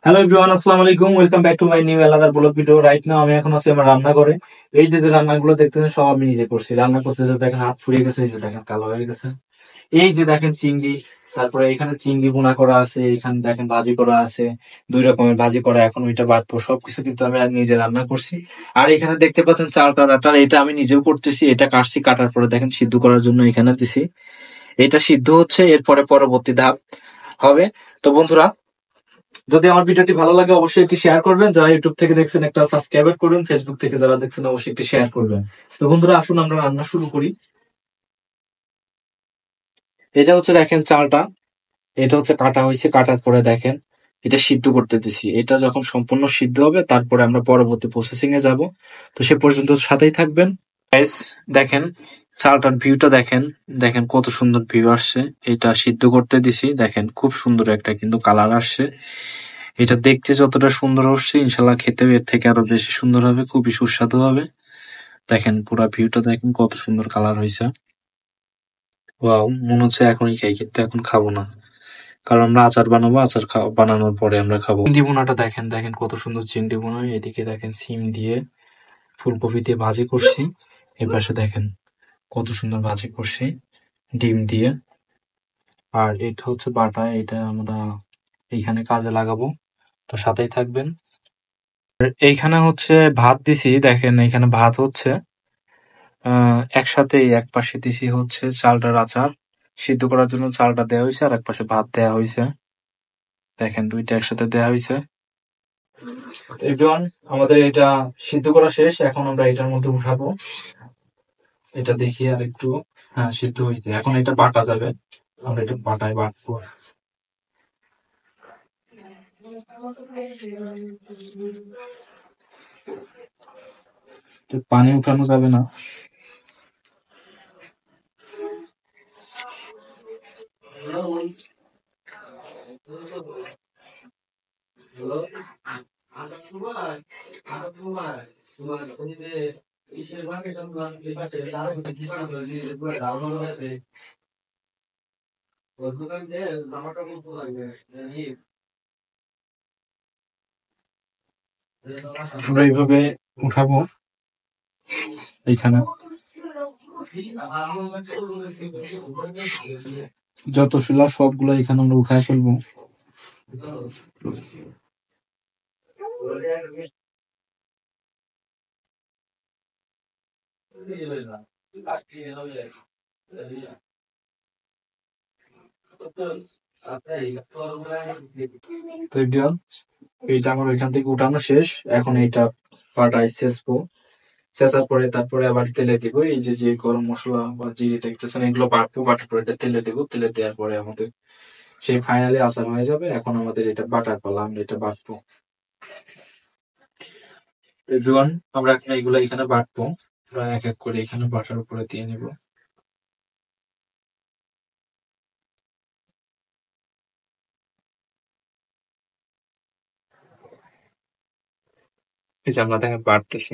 Hello everyone, আসসালামু আলাইকুম। Welcome back to my new another blog video. Right now আমি এখন আছি আমার রান্না করে। এই যে রান্নাগুলো দেখতেছেন সব আমি নিজে করছি। রান্না করতে যে দেখেন হাত ফুরিয়ে গেছে, এই যে দেখেন কালো হয়ে গেছে। এই যে দেখেন চিংড়ি, তারপরে এখানে চিংড়ি বোনা করা আছে, এখানে দেখেন ভাজি করা আছে, দুই রকমের ভাজি করা, এখন ওইটা বাটবো। সবকিছু কিন্তু আমি নিজে রান্না করছি। আর এখানে দেখতে পাচ্ছেন চালটা ডাটার, এটা আমি নিজেও করতেছি। এটা কাটছি, কাটার পরে দেখেন সিদ্ধ করার জন্য এখানে দিছি। এটা সিদ্ধ হচ্ছে, এরপরে পরবর্তী ধাপ হবে। তো বন্ধুরা, যদি আমার ভিডিওটি ভালো লাগে অবশ্যই একটি শেয়ার করবেন। যারা ইউটিউব থেকে দেখছেন একটা সাবস্ক্রাইব করবেন, ফেসবুক থেকে যারা দেখছেন অবশ্যই একটি শেয়ার করবেন। তো বন্ধুরা, আসুন আমরা রান্না শুরু করি। এটা হচ্ছে দেখেন চালটা, এটা হচ্ছে কাটা হয়েছে, কাটার পরে দেখেন এটা সিদ্ধ করতে দিছি। এটা যখন সম্পূর্ণ সিদ্ধ হবে তারপরে আমরা পরবর্তী প্রসেসিং এ যাব। তো সে পর্যন্ত সাথেই থাকবেন। গাইস, দেখেন চালটার ভিউটা দেখেন, দেখেন কত সুন্দর ভিউ আসছে। এটা সিদ্ধ করতে দিছি, দেখেন খুব সুন্দর একটা কিন্তু কালার আসছে। এটা দেখতে যতটা সুন্দর হচ্ছে, ইনশাল্লাহ খেতেও এর থেকে আরো বেশি সুন্দর হবে, খুবই সুস্বাদু হবে। দেখেন পুরা ভিউটা দেখেন কত সুন্দর কালার হয়েছে। ওয়াও, মনে হচ্ছে এখনই খাই, কিন্তু এখন খাবো না, কারণ আমরা আচার বানাবো। আচার বানানোর পরে আমরা খাবো। চিংড়ি বোনাটা দেখেন, দেখেন কত সুন্দর চিংড়ি বোনা। এদিকে দেখেন সিম দিয়ে, ফুলকপি দিয়ে ভাজি করছি। এপাশে দেখেন কত সুন্দর ভাজি করছি ডিম দিয়ে। আর এটা হচ্ছে বাটা, এটা আমরা এইখানে কাজে লাগাবো। তো সাথেই থাকবেন। আর এইখানে হচ্ছে ভাত দিছি, দেখেন এইখানে ভাত হচ্ছে একসাথে। এক পাশে দিছি হচ্ছে চালটার আচার সিদ্ধ করার জন্য, চালটা দেওয়া হয়েছে, আর এক পাশে ভাত দেওয়া হয়েছে। দেখেন দুইটা একসাথে দেওয়া হয়েছে। এভরিওয়ান, আমাদের এটা সিদ্ধ করা শেষ, এখন আমরা এটার মধ্যে উঠাবো। এটা দেখি আর একটু, হ্যাঁ সিদ্ধ হয়েছে, এখন এটা বাটা যাবে। আমরা এটা বাটায় বাটবো। তো পানি উঠানো যাবে না। আমরা এইভাবে উঠাবো এইখানে। যত শিলা সবগুলো এখানে আমরা উঠায় ফেলবো। তো এভরিওয়ান, এইটা আমার ওইখান থেকে উঠানো শেষ। এখন এইটা পাটায় ছেঁচবো। ছেঁচার পরে তারপরে আবার তেলে দিব। এই যে যে গরম মশলা বা জিরে দেখতেছেন, এগুলো বাটবো। বাটার পরে এটা তেলে দেবো। তেলে দেওয়ার পরে আমাদের সেই ফাইনালি আচার হয়ে যাবে। এখন আমাদের এটা বাটার পালা, আমরা এটা বাটবো। এভরিওয়ান, আমরা এখন এইগুলো এখানে বাটবো। আমরা এক এক করে এখানে বাটার উপরে দিয়ে নিব। এই যে আমরা এখানে বাটতেছি।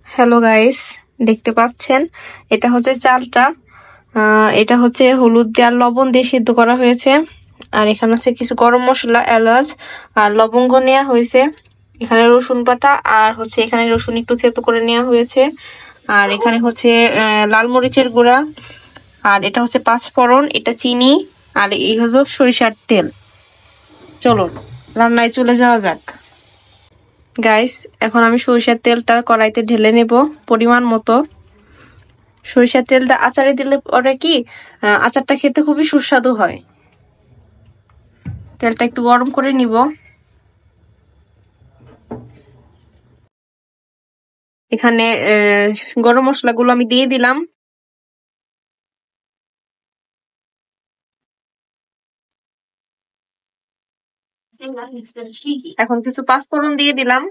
হ্যালো গাইস, দেখতে পাচ্ছেন এটা হচ্ছে চালটা। এটা হচ্ছে হলুদ দিয়ে আর লবণ দিয়ে সিদ্ধ করা হয়েছে। আর এখানে হচ্ছে কিছু গরম মশলা, এলাচ আর লবঙ্গ নেওয়া হয়েছে। এখানে রসুন বাটা আর হচ্ছে এখানে রসুন একটু থেতো করে নেওয়া হয়েছে। আর এখানে হচ্ছে লাল মরিচের গুঁড়া। আর এটা হচ্ছে পাঁচফোড়ন, এটা চিনি। আর এই হচ্ছে সরিষার তেল। চলুন রান্নায় চলে যাওয়া যাক। গাইস, এখন আমি সরিষার তেলটা কড়াইতে ঢেলে নেব পরিমাণ মতো। সরিষার তেলটা আচারে দিলে পরে কি আচারটা খেতে খুবই সুস্বাদু হয়। তেলটা একটু গরম করে নিব। এখানে গরম মশলাগুলো আমি দিয়ে দিলাম। এখন কিছু পাঁচফোড়ন দিয়ে দিলাম।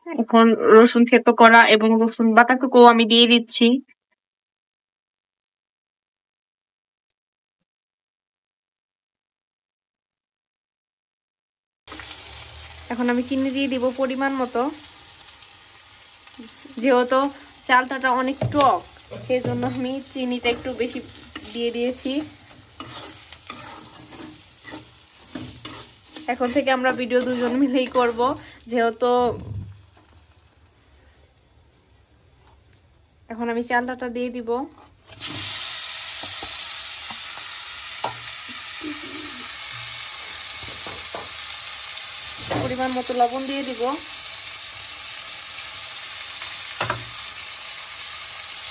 এখন রসুন থেতো করা এবং রসুন বাটাটুকু আমি দিয়ে দিচ্ছি। এখন আমি চিনি দিয়ে দিব পরিমাণ মতো, যেহেতু চালটাটা অনেক টক সেই জন্য আমি চিনিটা একটু বেশি দিয়ে দিয়েছি। এখন থেকে আমরা ভিডিও দুজন মিলেই করব, যেহেতু এখন আমি চালটাটা দিয়ে দিব। পরিমাণ মতো লবণ দিয়ে দিব,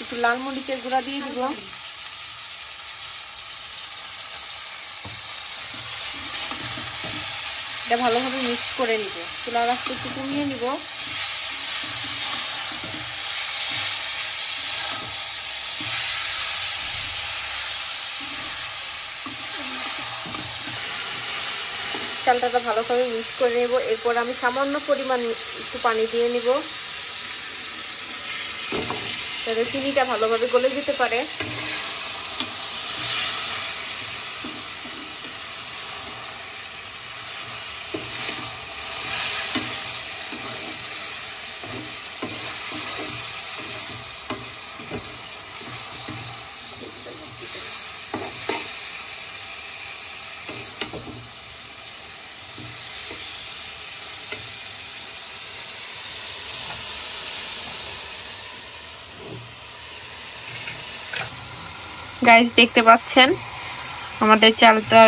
একটু লাল মরিচের গুঁড়া দিয়ে দিব, এটা ভালোভাবে মিক্স করে নিব। চুলার আঁচটা একটু কমিয়ে নিব। চালটাটা ভালোভাবে মিক্স করে নেব। এরপর আমি সামান্য পরিমাণ একটু পানি দিয়ে নিব, যাতে চিনিটা ভালোভাবে গলে যেতে পারে। গাইস দেখতে পাচ্ছেন আমাদের চালটা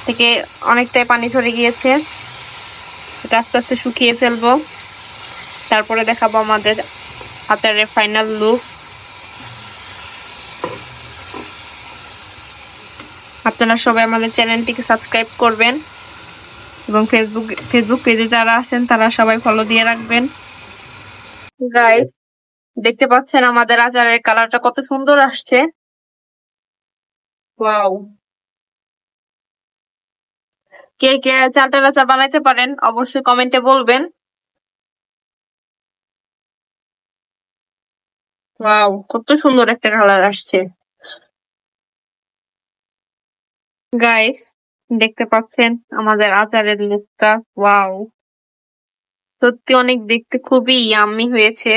থেকে অনেকটাই পানি ঝরে গিয়েছে। এটা আস্তে আস্তে শুকিয়ে ফেলবো, তারপরে দেখাবো আমাদের আচারের ফাইনাল লুক। আপনারা সবাই আমাদের চ্যানেলটিকে সাবস্ক্রাইব করবেন এবং ফেসবুক পেজে যারা আছেন তারা সবাই ফলো দিয়ে রাখবেন। গাইস দেখতে পাচ্ছেন আমাদের আচারের কালারটা কত সুন্দর আসছে। ওয়াও, কে কে চালটার আচার বানাইতে পারেন অবশ্যই কমেন্টে বলবেন। ওয়াও, কত সুন্দর একটা কালার আসছে। গাইস দেখতে পাচ্ছেন আমাদের আচারের লুকটা। ওয়াও, সত্যি অনেক দেখতে খুবই ইয়াম্মি হয়েছে।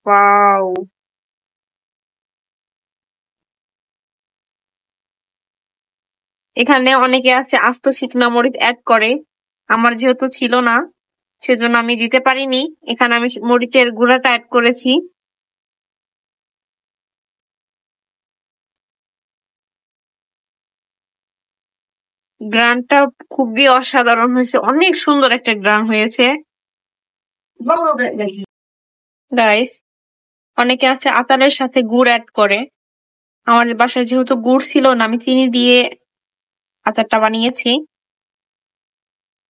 ওয়াও, এখানে অনেকে আছে আস্ত শুকনা মরিচ অ্যাড করে, আমার যেহেতু ছিল না সেজন্য আমি দিতে পারিনি। এখানে আমি মরিচের গুঁড়াটা অ্যাড করেছি। গ্রানটা খুবই অসাধারণ হয়েছে, অনেক সুন্দর একটা গ্রান হয়েছে। গাইস অনেকে আছে আচারের সাথে গুড় অ্যাড করে, আমাদের বাসায় যেহেতু গুড় ছিল না আমি চিনি দিয়ে আচারটা বানিয়েছি।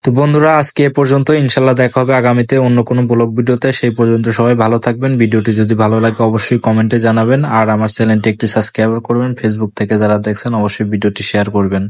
তো বন্ধুরা আজকে এ পর্যন্ত, ইনশাল্লাহ দেখা হবে আগামীতে অন্য কোনো ব্লগ ভিডিওতে। সেই পর্যন্ত সবাই ভালো থাকবেন। ভিডিওটি যদি ভালো লাগে অবশ্যই কমেন্টে জানাবেন, আর আমার চ্যানেলটি একটি সাবস্ক্রাইব করবেন। ফেসবুক থেকে যারা দেখছেন অবশ্যই ভিডিওটি শেয়ার করবেন।